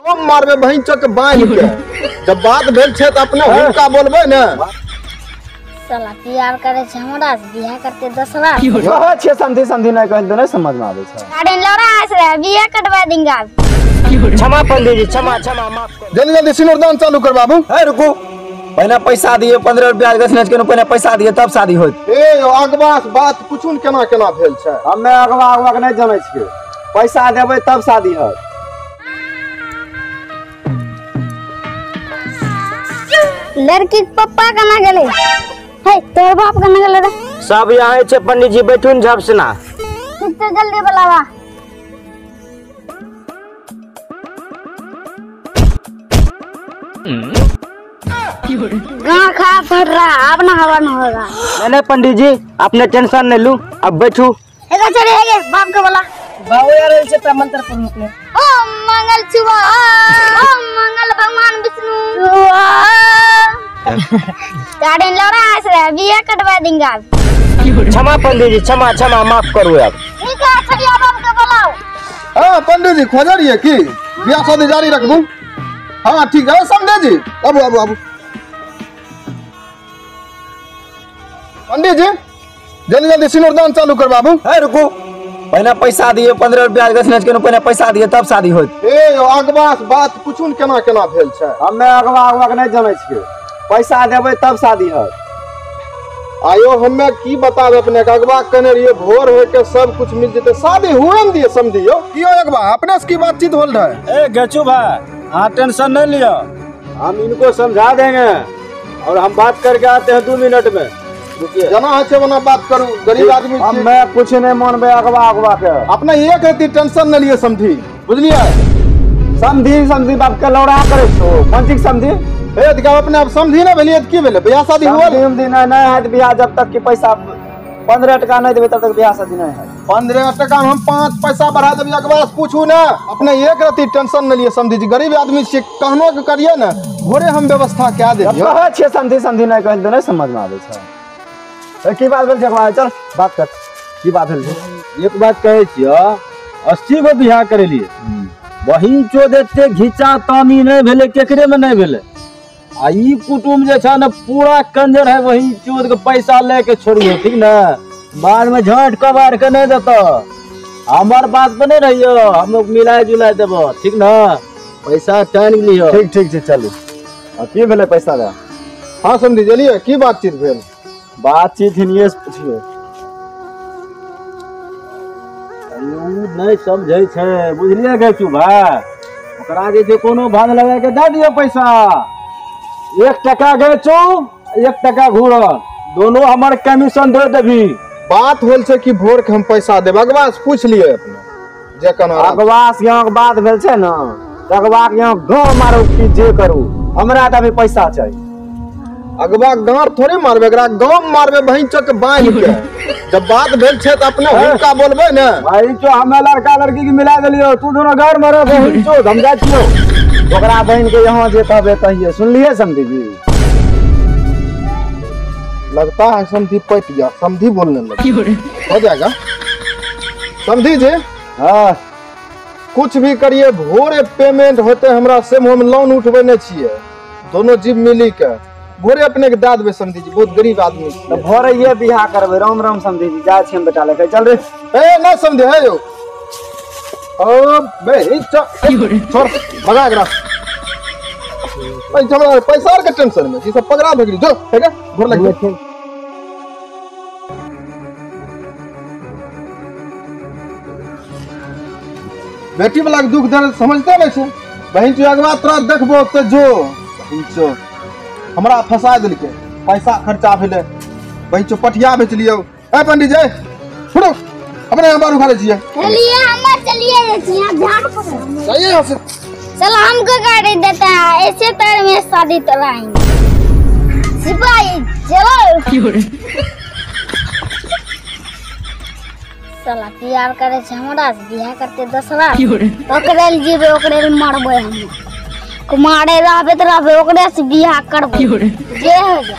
हम मारबे बहिन चक बांध के जब बात भेल छे त अपने हुनका बोलबे न साला प्यार करे छ हमरा से बियाह करते दसरा कह छे समझी समझी नहीं कहल तो नहीं समझ में आवे छ गाड़ी लौड़ा आस रे बियाह कटवा देंगे क्षमा पंडित जी क्षमा माफ कर जल्दी जल्दी सिनुरदान चालू कर बाबू। है रुको पहले पैसा दिए 15 रुपया गसनेच के पहले पैसा दिए तब शादी होत ए अगवास बात कुछुन केना केना भेल छै हमें अगवा के नहीं जाने छिए पैसा देबे तब शादी होत लड़की के पप्पा कना गेले है तोर बाप कना गेले रे सब यहाँ छे पंडित जी बैठून झपसना कितने जल्दी बुलावा गाँव खा पड़ रहा अब ना हवा न होगा नहीं पंडित जी आपने टेंशन नहीं लू अब बैठू चले बाप के बोला बाबू यार मंत्र पढ़ ओम मंगल शिवा ओम मंगल भगवान विष्णु गाड़ी लौड़ा आस रे बियाह कटवा देंगे क्षमा पंडित जी क्षमा माफ करो आप ठीक है छड़िया बाप के बुलाओ। हां पंडित जी खोजरिए की बियाह शादी जारी रखबू। हां ठीक है समझे जी अब पंडित जी जल्दी जल्दी सिनुरदान चालू कर बाबू। है रुको पहले पैसा दिए 15 रुपया गसनेच के पहले पैसा दिए तब शादी होत ए अगवास बात कुछुन केना केना भेल छै हमें अगवा के नहीं जाने छिए पैसा देबे तब शादी होत आयो हमें की बताब अपने अगवा कने रहिए भोर होय के सब कुछ मिल जते शादी हुए न दिए समझियो कियो अगवा अपने से की बातचीत होल रहा ए गचू भाई हां टेंशन नहीं लियो हम इनको समझा देंगे और हम बात करके आते हैं 2 मिनट में रुकिए जना है छे वना बात करू गरीब आदमी हम मैं कुछ नहीं मानबे अगवा के अपने एक रति टेंशन न लिए समझी बुझलिए समझी बाप के लौड़ा करे छो कौन चीज समझी ए दिखा अपने अब समझी ना भेलिए की भेले बियाह शादी हुआ दिन नहीं है बियाह जब तक कि पैसा 15 टका नहीं देबे तब तक बियाह शादी नहीं है 15 टका हम 5 पैसा बढ़ा देबे अगवास पूछू ना अपने एक रति टेंशन न लिए समझी जी गरीब आदमी से कहनो के करिए ना भोरे हम व्यवस्था क्या देबे कह छे समझी नहीं कहल तो नहीं समझ में आवे छ की बात भेल जगवा चल बात कर की बात भेल एक बात कहे छियो 80 गो बियाह करे लिए वही चो देते घिचा तामी नहीं भेले केकरे में नहीं भेले आ ई कुटुम जे छ न पूरा कंजर है वही चोद के पैसा लेके छोड़ियो ठीक ना बाद में झट कबार के नहीं देता हमार बात पे नहीं रहियो हम लोग मिला जुला देबो ठीक ना पैसा टाइम लियो ठीक छै चलू आ की भेले पैसा दे हां समझी जलिए की बातचीत भेल बातचीत हिनिए से पूछिए नहीं समझे छे बुझलिए गचू भाई ओकरा जे कोनो भाग लगा के दे दियो पैसा 1 टका गचू 1 टका घूरल दोनों हमार कमीशन दे देबी बात होल छै कि भोर के हम पैसा देब अगवास पूछ लिए अपने जे कना अगवास यहाँ के बात भेल छै न अगवा के यहाँ गाँव मारो की जे करू हमरा त अभी पैसा चाहिए अगवा गांव थोड़े मारबे एकरा गांव मारबे बहिन चक बांध के जब बात भेल छै त अपने हुनका बोलबे न भाई जो हमें लड़का लड़की की मिला देलियो तू दोनों घर में रह बहिन चो हम जा छियो ओकरा बहन के यहाँ जे कहबे कहिए सुन लिए समझी जी लगता है समझी पट गया समझी बोलने लगा हो जाएगा समझी जी। हां कुछ भी करिए भोरे पेमेंट होते हमरा से हम लोन उठबे न छिए दोनों जीव मिली के भोरे अपने के दाद में समझी जी बहुत गरीब आदमी तो भोरे ये बियाह करबे राम समझी जी जा छी बेटा लेके चल रे ए ना समझे है यो ओ बे छोड़ भगा एकरा पैसा के टेंशन में ई सब पगड़ा भगरी जो ठीक है घर लग गया बेटी वाला के दुख दर्द समझते नहीं छे बहन तू अगवा तोरा देखबो त जो हमरा फंसा देलके पैसा खर्चा भेले बहन चो पटिया बेच लियो ए पंडित जी छोड़ो अपने यहाँ बार उखाड़े छिए चलिए हम चलिए यहाँ झाड़ पकड़ जाइए यहाँ से चलो हमको गाड़ी देते हैं ऐसे तरह में शादी कराएंगे सिपाही चलो साला प्यार करे छ हमरा से बियाह करते दसरा ओकरे ले जीबे ओकरे ले मरबे हम कुमारे रहबे त रहबे ओकरे से बियाह करबे जे हो जा